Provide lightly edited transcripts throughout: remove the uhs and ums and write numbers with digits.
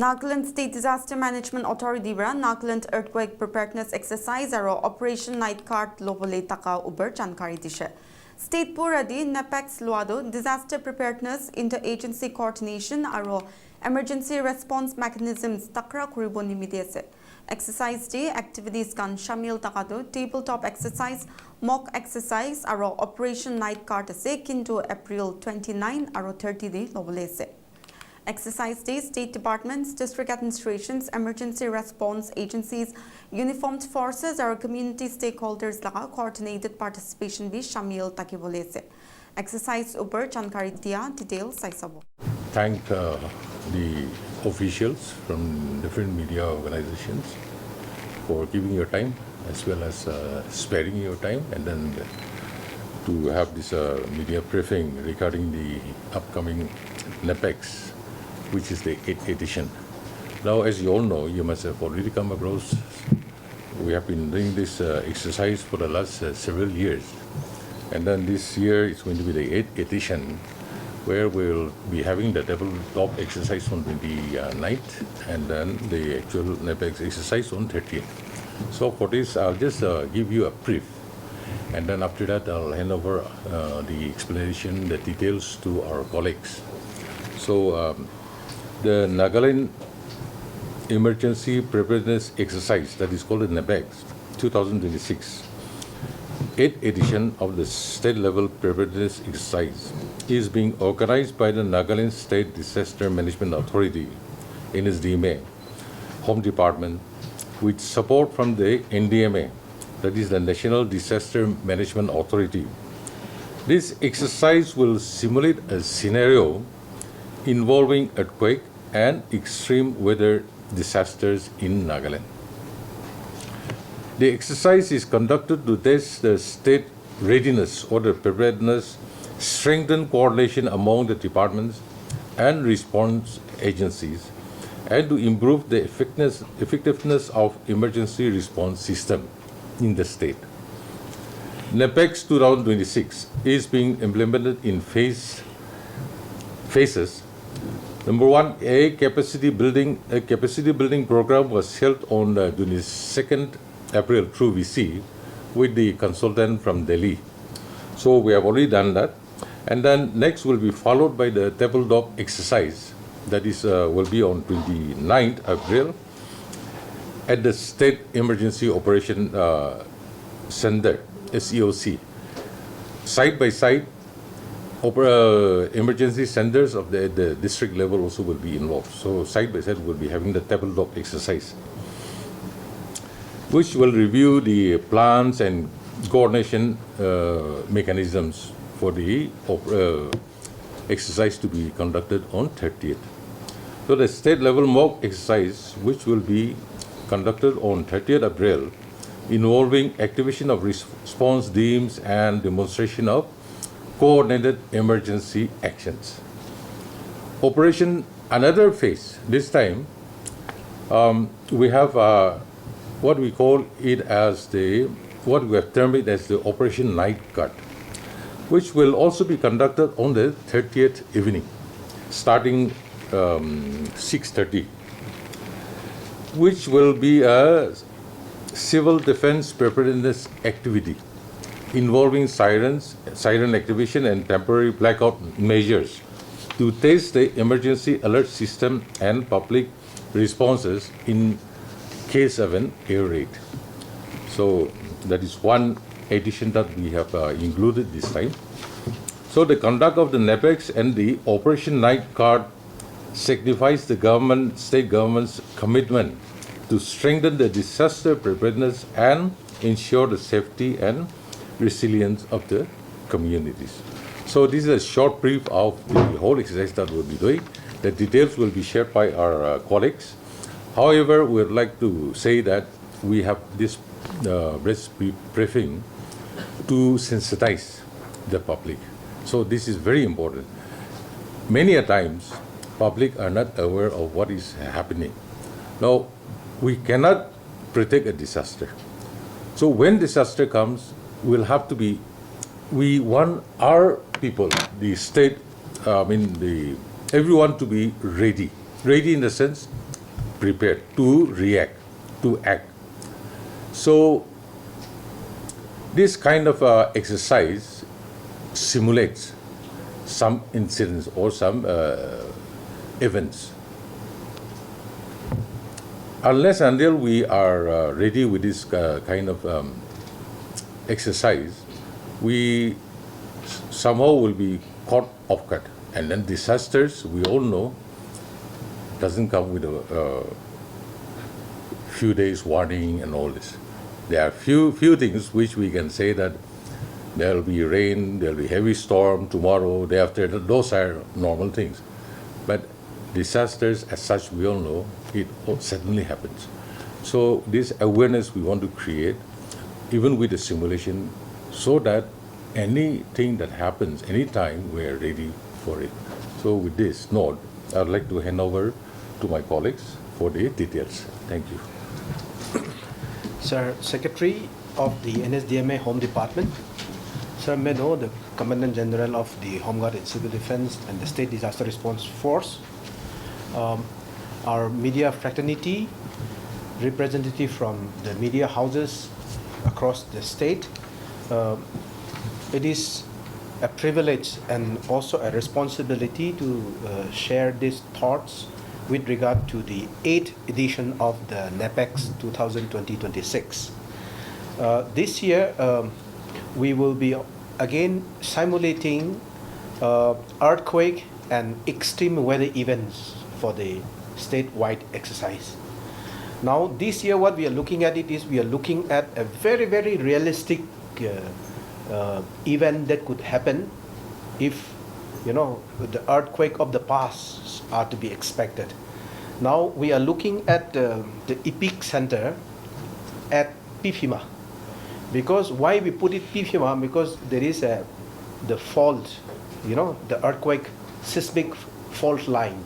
Nagaland State Disaster Management Authority bra Nagaland Earthquake Preparedness Exercise aro Operation Night Guard lobole taka uber jankari dishe. State Puradi NEPEX luado Disaster Preparedness Interagency Coordination aro Emergency Response Mechanisms takra kuribo nimite ase. Exercise day activities kan shamil takado tabletop exercise, mock exercise aro Operation Night Guard ase kinto April 29 aro 30 day lobole ase. Exercise days, state departments, district administrations, emergency response agencies, uniformed forces or community stakeholders laga coordinated participation be shamil takibole ase. Exercise uber jankari dia details saisabo. Thank the officials from different media organizations for giving your time as well as sparing your time and then to have this media briefing regarding the upcoming NEPEX, which is the 8th edition. Now, as you all know, you must have already come across, we have been doing this exercise for the last several years. And then this year it's going to be the 8th edition, where we'll be having the tabletop exercise on 29th and then the actual NEPEX exercise on 30th. So for this, I'll just give you a brief. And then after that, I'll hand over the explanation, the details to our colleagues. So, the Nagaland Emergency Preparedness Exercise, that is called the NEPEX 2026, 8th edition of the state-level preparedness exercise, is being organized by the Nagaland State Disaster Management Authority, Nsdma, Home Department, with support from the Nsdma, that is the National Disaster Management Authority. This exercise will simulate a scenario involving earthquake and extreme weather disasters in Nagaland. The exercise is conducted to test the state readiness or the preparedness, strengthen coordination among the departments and response agencies, and to improve the effectiveness of emergency response system in the state. NEPEX 2026 is being implemented in phases. Number one, a capacity building program was held on 22nd April through VC with the consultant from Delhi. So we have already done that. And then next will be followed by the tabletop exercise, that is will be on 29th April at the State Emergency Operation Center, SEOC. Side by side, emergency centers of the district level also will be involved. So side by side we'll be having the tabletop exercise, which will review the plans and coordination mechanisms for the exercise to be conducted on 30th. So the state level mock exercise, which will be conducted on 30th April, involving activation of response teams and demonstration of coordinated emergency actions. Operation, another phase, this time we have what we call it as what we have termed it as the Operation Night Guard, which will also be conducted on the 30th evening, starting 6:30, which will be a civil defense preparedness activity involving siren activation and temporary blackout measures to test the emergency alert system and public responses in case of an air raid. So that is one addition that we have included this time. So the conduct of the NEPEX and the Operation Night Guard signifies the state government's commitment to strengthen the disaster preparedness and ensure the safety and resilience of the communities. So this is a short brief of the whole exercise that we'll be doing. The details will be shared by our colleagues. However, we would like to say that we have this briefing to sensitize the public. So this is very important. Many a times, public are not aware of what is happening. Now, we cannot predict a disaster. So when disaster comes, we want our people, the state, everyone to be ready. Ready in the sense, prepared to react, to act. So this kind of exercise simulates some incidents or some events. Unless until we are ready with this kind of exercise, we somehow will be caught off guard. And then disasters, we all know, doesn't come with a few days warning and all this. There are few things which we can say that there will be rain, there will be heavy storm tomorrow, day after. Those are normal things. But disasters, as such, we all know, it suddenly happens. So this awareness we want to create, even with the simulation, so that anything that happens, anytime, we are ready for it. So with this note, I'd like to hand over to my colleagues for the details. Thank you. Sir, Secretary of the Nsdma Home Department, Sir Meno, the Commandant General of the Home Guard and Civil Defense and the State Disaster Response Force, our media fraternity, representative from the media houses across the state. It is a privilege and also a responsibility to share these thoughts with regard to the 8th edition of the NEPEX 2020-26. This year, we will be again simulating earthquake and extreme weather events for the statewide exercise. Now, this year what we are looking at it is we are looking at a very, very realistic event that could happen if, you know, the earthquake of the past are to be expected. Now we are looking at the NEPEX center at PFIMA. Because why we put it PFIMA? Because there is the fault, you know, the earthquake seismic fault line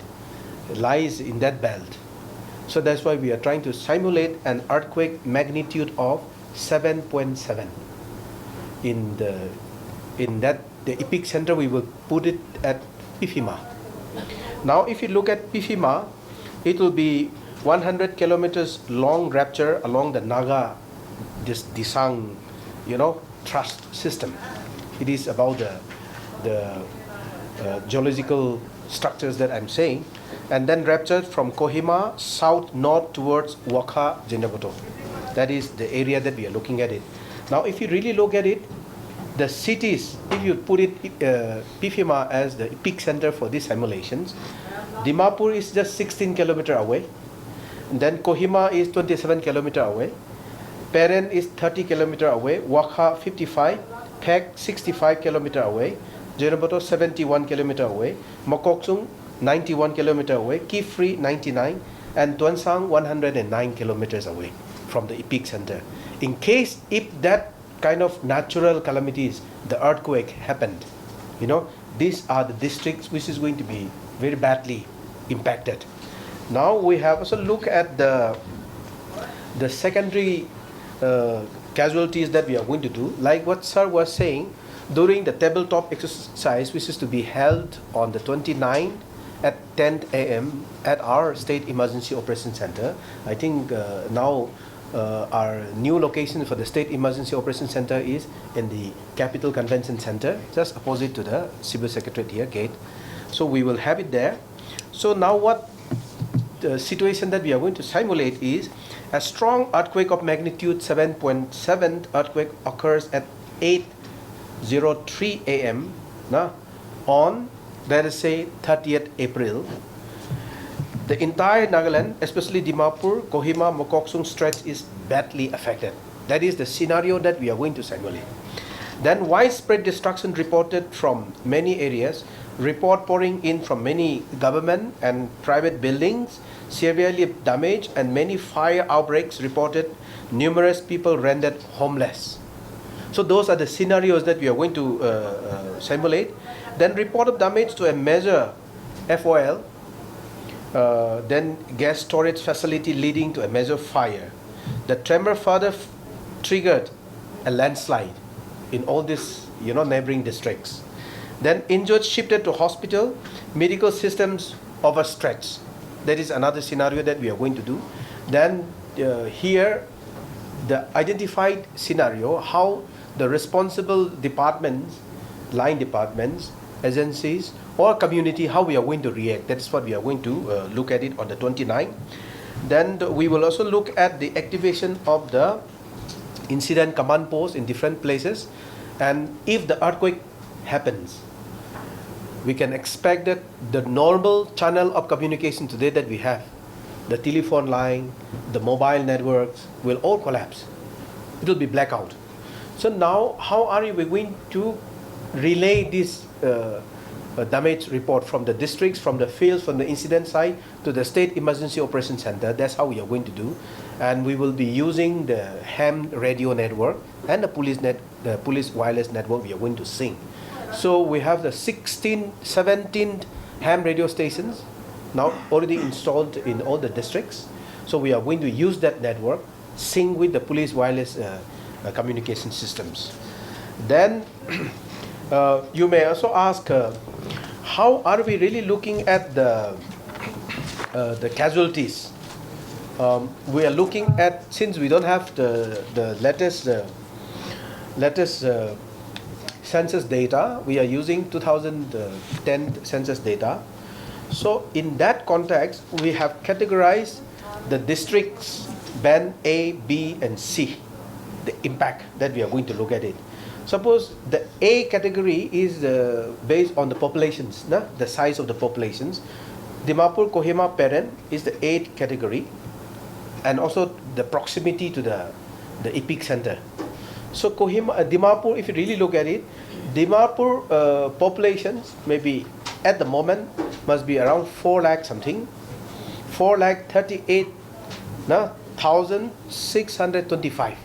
lies in that belt. So that's why we are trying to simulate an earthquake magnitude of 7.7. In the NEPEX center, we will put it at PFIMA. Now, if you look at PFIMA, it will be 100 kilometers long rupture along the Naga, this Disang, you know, thrust system. It is about the geological structures that I'm saying, and then ruptured from Kohima south north towards Waka Jenaboto. That is the area that we are looking at it. Now, if you really look at it, the cities, if you put it PFIMA as the peak center for these simulations, Dimapur is just 16 kilometers away. And then Kohima is 27 kilometers away. Peren is 30 kilometers away. Waka 55. Pek 65 kilometers away. Jenaboto 71 kilometers away. Mokoksung 91 kilometers away. Kifri 99. And Tuansang 109 kilometers away from the peak center. In case if that kind of natural calamities, the earthquake happened, you know, these are the districts which is going to be very badly impacted. Now we have also look at the secondary casualties that we are going to do. Like what Sir was saying, during the tabletop exercise, which is to be held on the 29th at 10 a.m. at our State Emergency Operations Center. I think now our new location for the State Emergency Operations Center is in the Capital Convention Center, just opposite to the Civil Secretariat here, gate. So we will have it there. So now what the situation that we are going to simulate is a strong earthquake of magnitude 7.7 earthquake occurs at 8:03 a.m. On, let us say, 30th April. The entire Nagaland, especially Dimapur, Kohima, Mokoksung stretch is badly affected. That is the scenario that we are going to simulate. Then widespread destruction reported from many areas, report pouring in from many government and private buildings, severely damaged, and many fire outbreaks reported, numerous people rendered homeless. So those are the scenarios that we are going to simulate. Then report of damage to a major FOL, then gas storage facility leading to a major fire. The tremor further triggered a landslide in all these, neighboring districts. Then injured shifted to hospital, medical systems overstretched. That is another scenario that we are going to do. Then here, the identified scenario, how the responsible departments, line departments, agencies, or community, how we are going to react. That's what we are going to look at it on the 29th. Then we will also look at the activation of the incident command post in different places. And if the earthquake happens, we can expect that the normal channel of communication today that we have, the telephone line, the mobile networks, will all collapse. It will be blackout. So now, how are we going to relay this damage report from the districts, from the fields, from the incident site to the State Emergency Operations Center? That's how we are going to do. And we will be using the ham radio network and the police wireless network we are going to sync. So we have the 17 ham radio stations now already installed in all the districts. So we are going to use that network, sync with the police wireless communication systems. Then you may also ask, how are we really looking at the casualties? We are looking at, since we don't have the latest census data, we are using 2010 census data. So in that context, we have categorized the districts band A, B, and C, the impact that we are going to look at it. Suppose the A category is based on the populations, the size of the populations. Dimapur, Kohima, Peren is the 8th category, and also the proximity to the epic center. So Kohima, Dimapur, if you really look at it, Dimapur populations maybe at the moment must be around 4 lakh something, 4,38,625.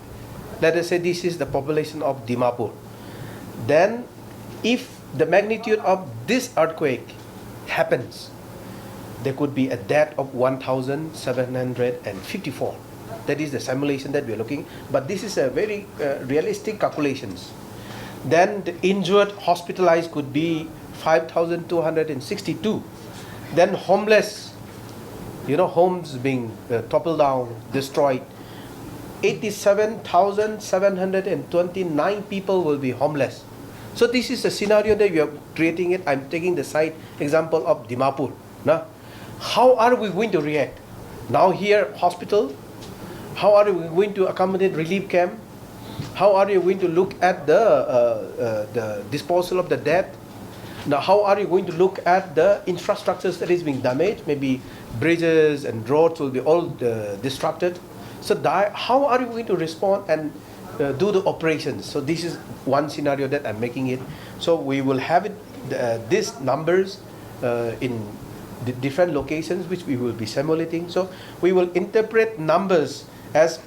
Let us say this is the population of Dimapur. Then if the magnitude of this earthquake happens, there could be a death of 1,754. That is the simulation that we are looking. But this is a very realistic calculations. Then the injured, hospitalized could be 5,262. Then homeless, homes being toppled down, destroyed. 87,729 people will be homeless. So this is the scenario that we are creating it. I'm taking the side example of Dimapur. Now, how are we going to react? Now here, hospital. How are we going to accommodate relief camp? How are you going to look at the disposal of the dead? Now, how are you going to look at the infrastructures that is being damaged? Maybe bridges and roads will be all disrupted. So how are you going to respond and do the operations? So this is one scenario that I'm making it. So we will have it, these numbers in the different locations which we will be simulating. So we will interpret numbers as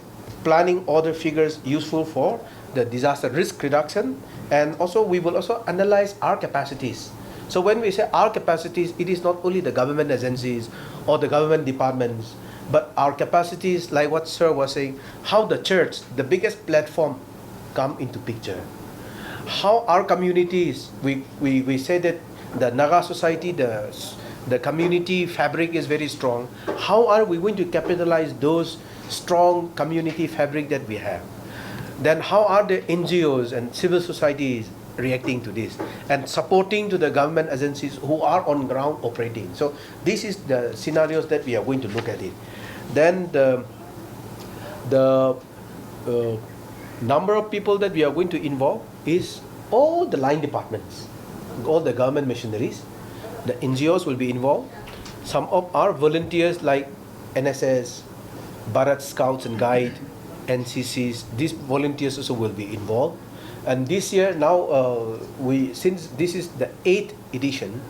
planning order figures useful for the disaster risk reduction, and also we will also analyze our capacities. So when we say our capacities, it is not only the government agencies or the government departments, but our capacities, like what Sir was saying, how the church, the biggest platform, come into picture. How our communities, we say that the Naga society, the community fabric is very strong. How are we going to capitalize those strong community fabric that we have? Then how are the NGOs and civil societies reacting to this and supporting to the government agencies who are on ground operating? So this is the scenarios that we are going to look at it. Then the number of people that we are going to involve is all the line departments, all the government machineries. The NGOs will be involved. Some of our volunteers like NSS, Bharat Scouts and Guide, NCCs, these volunteers also will be involved. And this year now, since this is the 8th edition,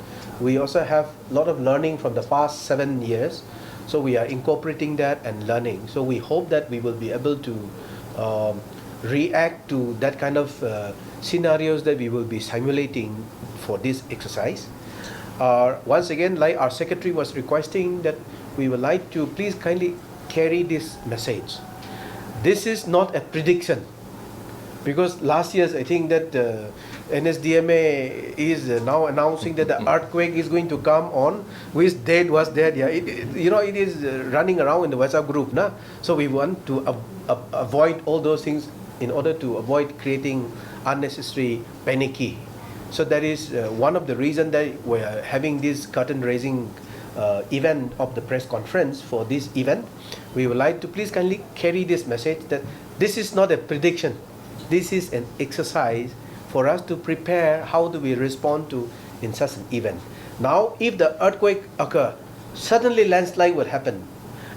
we also have a lot of learning from the past 7 years. So we are incorporating that and learning. So we hope that we will be able to react to that kind of scenarios that we will be simulating for this exercise. Once again, like our secretary was requesting, that we would like to please kindly carry this message. This is not a prediction. Because last year I think that Nsdma is now announcing that the earthquake is going to come on, which date was there. Yeah, it is running around in the WhatsApp group, na? So we want to avoid all those things in order to avoid creating unnecessary panicky. So that is one of the reasons that we are having this curtain raising event of the press conference for this event. We would like to please kindly carry this message that this is not a prediction. This is an exercise for us to prepare how do we respond to in such an event. Now, if the earthquake occur, suddenly landslide will happen.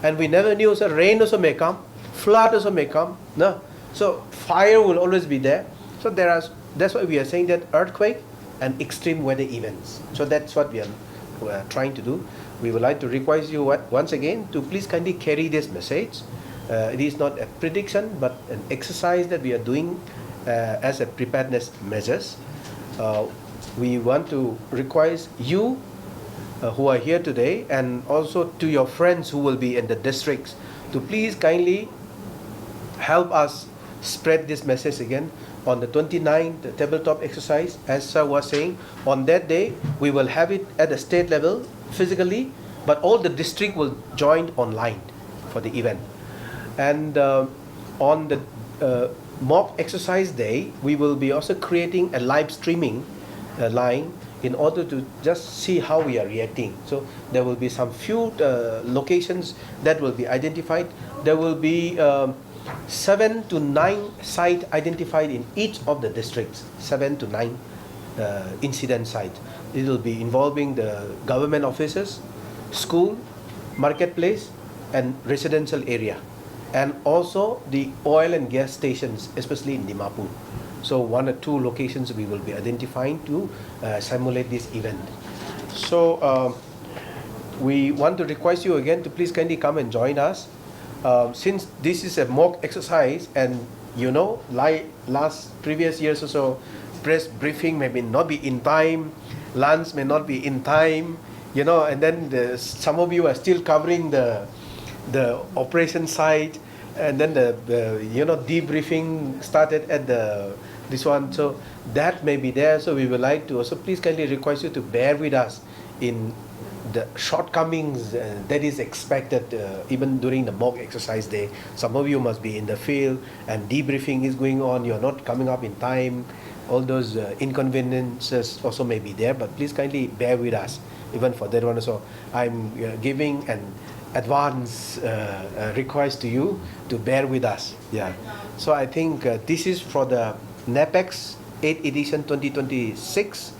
And we never knew, so rain also may come, flood also may come. No? So fire will always be there. So that's why we are saying that earthquake and extreme weather events. So that's what we are trying to do. We would like to request you once again to please kindly carry this message. It is not a prediction, but an exercise that we are doing as a preparedness measures. We want to request you who are here today, and also to your friends who will be in the districts, to please kindly help us spread this message again. On the 29th, the tabletop exercise, as Sir was saying, on that day, we will have it at the state level physically, but all the district will join online for the event. And on the mock exercise day, we will be also creating a live streaming line in order to just see how we are reacting. So there will be some few locations that will be identified. There will be 7 to 9 sites identified in each of the districts, 7 to 9 incident sites. It will be involving the government offices, school, marketplace, and residential area, and also the oil and gas stations, especially in Dimapur. So 1 or 2 locations we will be identifying to simulate this event. So we want to request you again to please kindly come and join us. Since this is a mock exercise, and like previous years or so, press briefing may not be in time, lunch may not be in time, and then some of you are still covering the operation site, and then the debriefing started at this one, so that may be there. So we would like to also please kindly request you to bear with us in the shortcomings that is expected even during the mock exercise day. Some of you must be in the field and debriefing is going on, you're not coming up in time. All those inconveniences also may be there, but please kindly bear with us even for that one. So I'm giving an advance request to you to bear with us. Yeah. So I think this is for the NEPEX 8th edition 2026.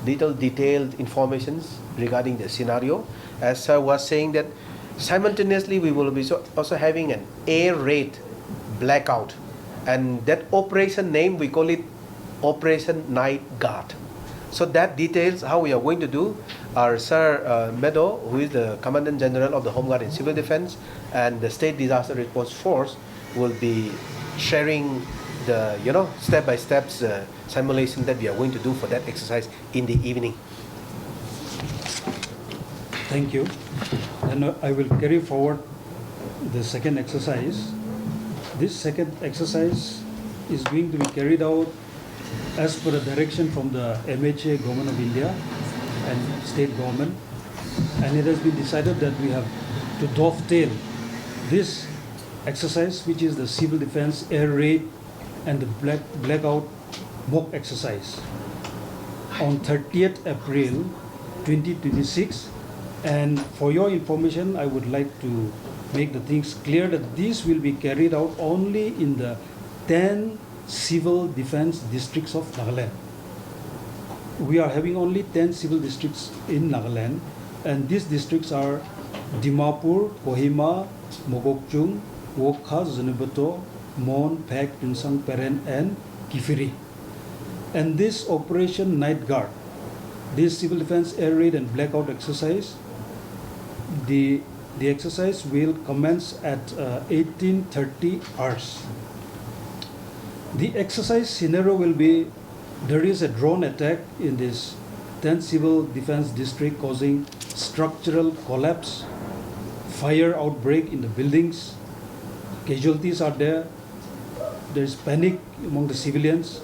Little detailed informations regarding the scenario. As Sir was saying, that simultaneously we will be also having an air raid blackout, and that operation name we call it Operation Night Guard. So that details how we are going to do. Our Sir Meadow, who is the Commandant General of the Home Guard and Civil Defense and the State Disaster Response Force, will be sharing the step-by-step simulation that we are going to do for that exercise in the evening. Thank you. And I will carry forward the second exercise. This second exercise is going to be carried out as per the direction from the MHA, Government of India and state government. And it has been decided that we have to dovetail this exercise, which is the civil defense air raid and the blackout mock exercise, on 30th April 2026. And for your information, I would like to make the things clear that this will be carried out only in the 10 civil defense districts of Nagaland. We are having only 10 civil districts in Nagaland, and these districts are Dimapur, Kohima, Mogokchung, Wokha, Zunibato, Mon, Phek, Tunsang, Peren, and Kifiri. And this Operation Night Guard, this civil defense air raid and blackout exercise, the exercise will commence at 18:30 hours. The exercise scenario will be, there is a drone attack in this 10th civil defense district causing structural collapse, fire outbreak in the buildings, casualties are there, there's panic among the civilians,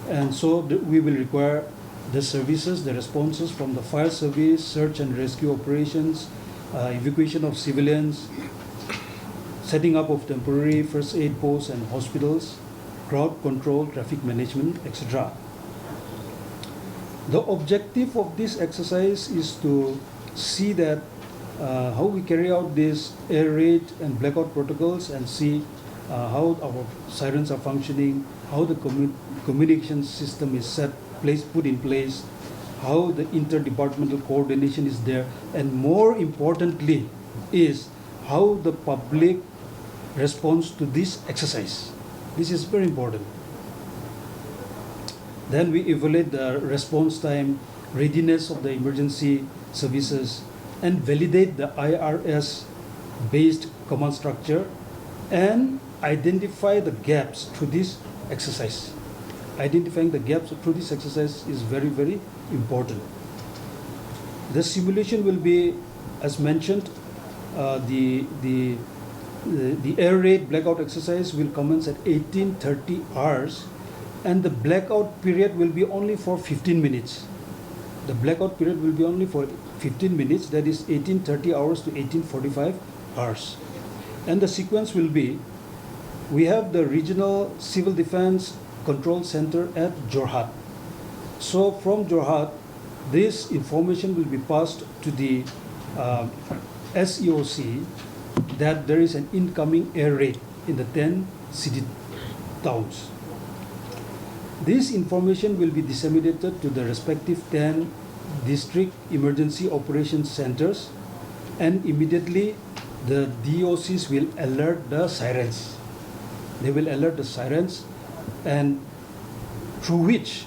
and so we will require the services, the responses from the fire service, search and rescue operations, evacuation of civilians, setting up of temporary first aid posts and hospitals, crowd control, traffic management, etc. The objective of this exercise is to see that how we carry out this air raid and blackout protocols, and see how our sirens are functioning, how the communication system is put in place, how the interdepartmental coordination is there, and more importantly is how the public responds to this exercise. This is very important. Then we evaluate the response time, readiness of the emergency services, and validate the IRS-based command structure, and identify the gaps through this exercise. Identifying the gaps through this exercise is very, very important. The simulation will be, as mentioned, the air raid blackout exercise will commence at 18:30 hours, and the blackout period will be only for 15 minutes. The blackout period will be only for 15 minutes, that is 18:30 hours to 18:45 hours. And the sequence will be, we have the Regional Civil Defense Control Center at Jorhat. So from Jorhat, this information will be passed to the SEOC that there is an incoming air raid in the 10 city towns. This information will be disseminated to the respective 10 district emergency operations centers, and immediately the DOCs will alert the sirens. They will alert the sirens, and through which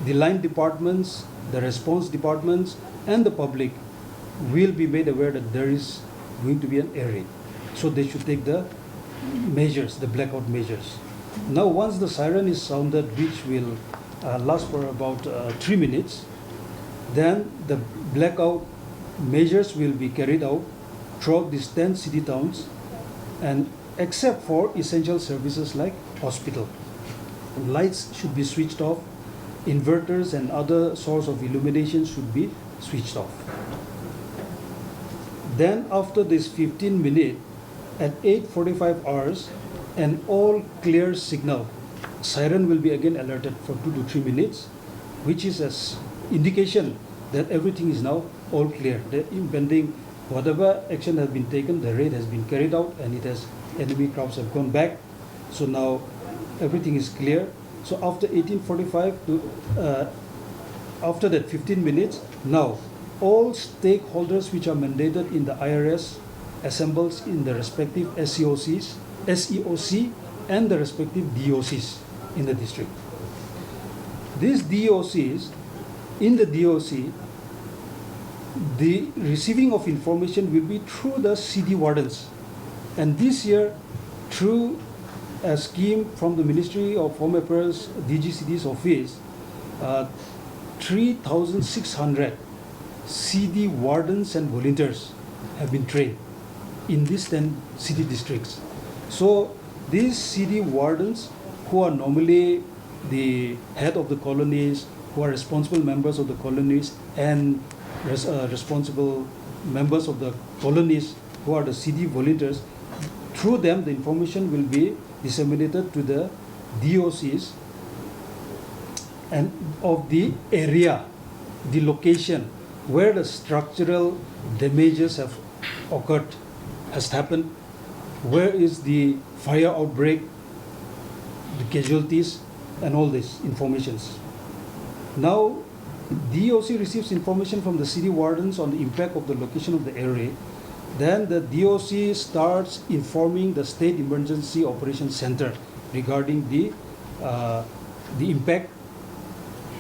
the line departments, the response departments, and the public will be made aware that there is going to be an air raid. So they should take the measures, the blackout measures. Now, once the siren is sounded, which will last for about 3 minutes, then the blackout measures will be carried out throughout these 10 city towns, and except for essential services like hospital. Lights should be switched off, inverters and other source of illumination should be switched off. Then after this 15 minute, at 8:45 hours, an all clear signal, siren will be again alerted for 2 to 3 minutes, which is an indication that everything is now all clear. The impending, whatever action has been taken, the raid has been carried out, and enemy crowds have gone back. So now everything is clear. So after 18:45 to after that 15 minutes, now all stakeholders which are mandated in the IRS assembles in the respective SEOC and the respective DOCs in the district. These DOCs, in the DOC, the receiving of information will be through the CD wardens. And this year, through a scheme from the Ministry of Home Affairs, DGCD's office, 3,600 CD wardens and volunteers have been trained in these 10 city districts. So these CD wardens, who are normally the head of the colonies, who are responsible members of the colonies, and responsible members of the colonies who are the CD volunteers, through them the information will be disseminated to the DOCs and of the area, the location where the structural damages have occurred, has happened, where is the fire outbreak, the casualties, and all these informations. Now, DOC receives information from the city wardens on the impact of the location of the air raid. Then the DOC starts informing the State Emergency Operations Center regarding the impact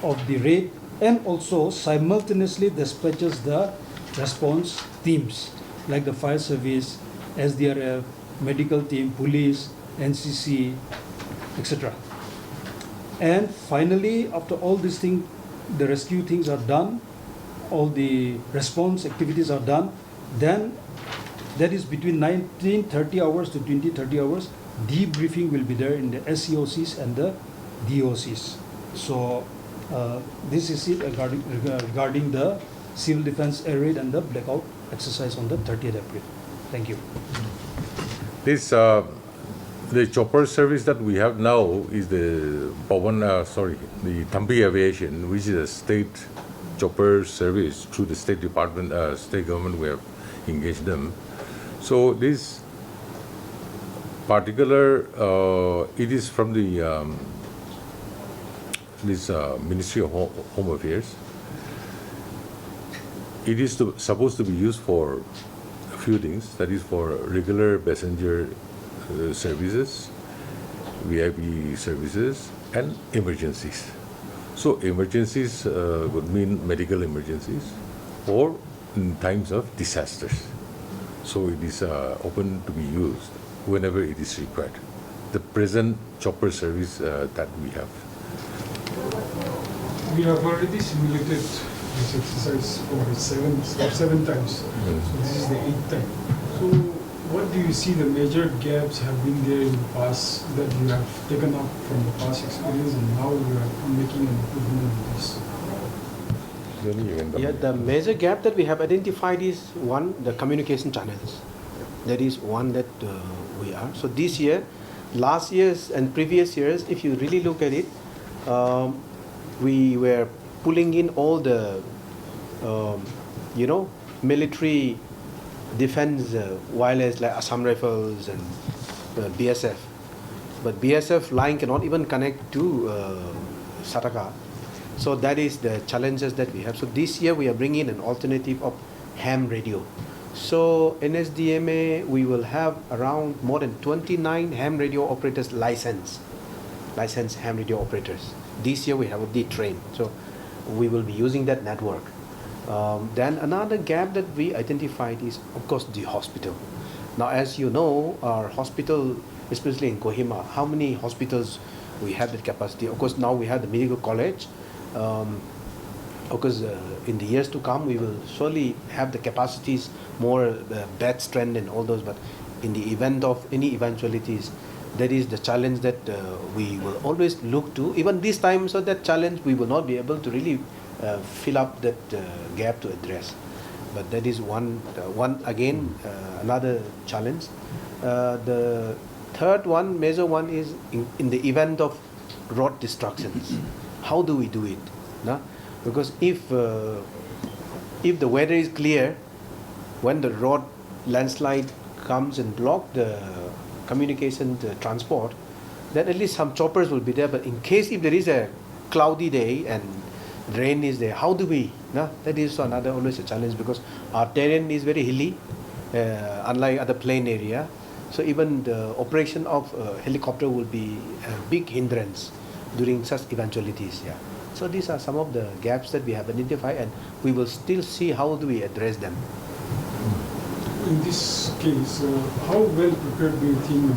of the raid, and also simultaneously dispatches the response teams like the fire service, SDRF, medical team, police, NCC, etc. And finally, after all these things, the rescue things are done, all the response activities are done, then that is between 19:30 hours to 20:30 hours, debriefing will be there in the SEOCs and the DOCs. So this is it regarding the civil defense air raid and the blackout exercise on the 30th April. Thank you. This the chopper service that we have now is the the Thampi Aviation, which is a state chopper service through the state department, state government. We have engaged them. So this particular, it is from the Ministry of Home Affairs. It is supposed to be used for a few things. That is for regular passenger services, VIP services, and emergencies. So emergencies would mean medical emergencies or in times of disasters. So it is open to be used whenever it is required. The present chopper service that we have. We have already simulated this exercise for seven times. So this is the 8th time. So what do you see the major gaps have been there in the past that you have taken up from the past experience and now you are making an improvement in this? Yeah, the major gap that we have identified is one, the communication channels. That is one that we are. So this year, last year's and previous years, if you really look at it, we were pulling in all the, military defense wireless like Assam Rifles and BSF. But BSF line cannot even connect to Sataka. So that is the challenges that we have. So this year we are bringing an alternative of ham radio. So Nsdma, we will have around more than 29 ham radio operators licensed ham radio operators. This year we have already trained. So we will be using that network. Then another gap that we identified is, of course, the hospital. Now, as you know, our hospital, especially in Kohima, how many hospitals we have the capacity? Of course, now we have the medical college. Of course, in the years to come, we will surely have the capacities, more bed strength and all those. But in the event of any eventualities, that is the challenge that we will always look to. Even this time, so that challenge we will not be able to really fill up that gap to address. But that is another challenge. The third one, major one, is in the event of road destructions. How do we do it? No? Because if the weather is clear, when the road landslide comes and block the communication, the transport, then at least some choppers will be there. But in case if there is a cloudy day and rain is there, how do we? No? That is another always a challenge because our terrain is very hilly, unlike other plain area. So even the operation of helicopter will be a big hindrance during such eventualities. Yeah. So these are some of the gaps that we have identified, and we will still see how do we address them. In this case, how well prepared do you think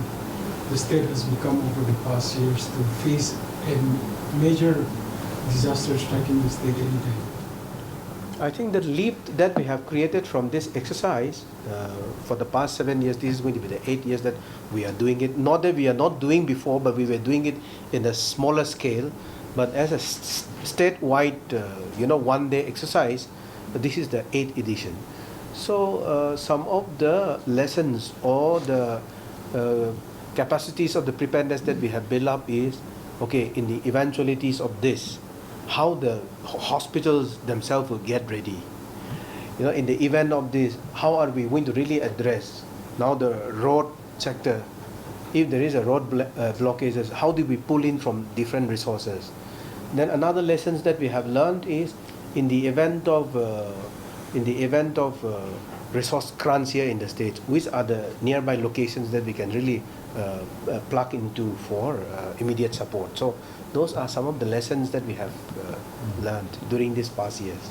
the state has become over the past years to face a major disaster striking the state anytime? I think the leap that we have created from this exercise for the past 7 years, this is going to be the 8th years that we are doing it. Not that we are not doing before, but we were doing it in a smaller scale. But as a statewide, one-day exercise, this is the 8th edition. So some of the lessons or the capacities of the preparedness that we have built up is, okay, in the eventualities of this, how the hospitals themselves will get ready. In the event of this, how are we going to really address now the road sector? If there is a road blockages, how do we pull in from different resources? Then another lessons that we have learned is in the event of resource crunch here in the States, which are the nearby locations that we can really plug into for immediate support. So those are some of the lessons that we have learned during these past years.